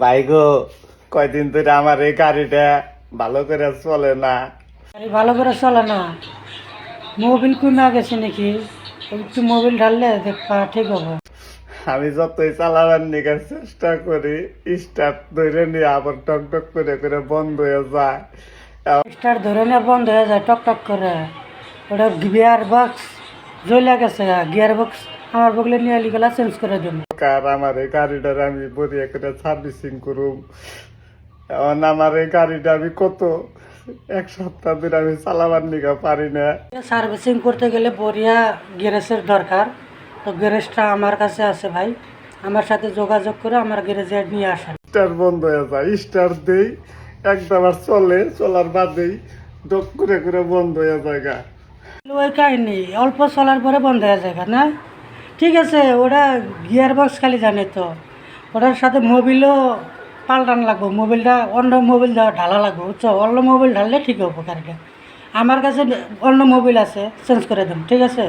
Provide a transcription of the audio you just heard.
ভাই গো, কয়দিন ধরে আমার এই গাড়িটা ভালো করে চলে না। আরে ভালো করে চলে না, মোবিল কমে গেছে নাকি? একটু মোবিল ঢাললে দেখবা ঠিক হবে। আমি যতই চালাবার নিকার চেষ্টা করি, স্টার্ট ধরে নিয়ে আবার টক টক করে করে বন্ধ হয়ে যায়। স্টার ধরে না বন্ধ হয়ে যায় টক টক করে। ওটা গিয়ার বক্স জ্বলে গেছে, গিয়ার বক্স আমার বগলে নিয়ে গেলা চেঞ্জ করে দেবো। আর আমার এই গাড়িটার আমি বড়িয়া করে সার্ভিসিং করুম। এখন আমার এই গাড়িটা আমি কত এক সপ্তাহ ধরে আমি চালাবার নিকা পারি না। সার্ভিসিং করতে গেলে বড়িয়া গ্যারেজের দরকার, তো গ্যারেজটা আমার কাছে আছে ভাই। আমার সাথে যোগাযোগ করে আমার গ্যারেজে নিয়ে আসেন। স্টার্ট বন্ধ হয়ে যায়, স্টার্ট দেই একদম আর চলে, চলার বাদেই ডক করে করে বন্ধ হয়ে যায় গা। ওই কাহিনি অল্প চলার পরে বন্ধ হয়ে যায় না? ঠিক আছে, ওটা গিয়ার বক্স খালি জানে তো, ওটার সাথে মোবিলও পাল্টানো লাগবো। মোবিলটা অন্য মোবিল ঢালা লাগবে, বুঝছো? অন্য মোবিল ঢাললে ঠিক হবে গাড়িটা। আমার কাছে অন্য মোবিল আছে, চেঞ্জ করে দেব, ঠিক আছে?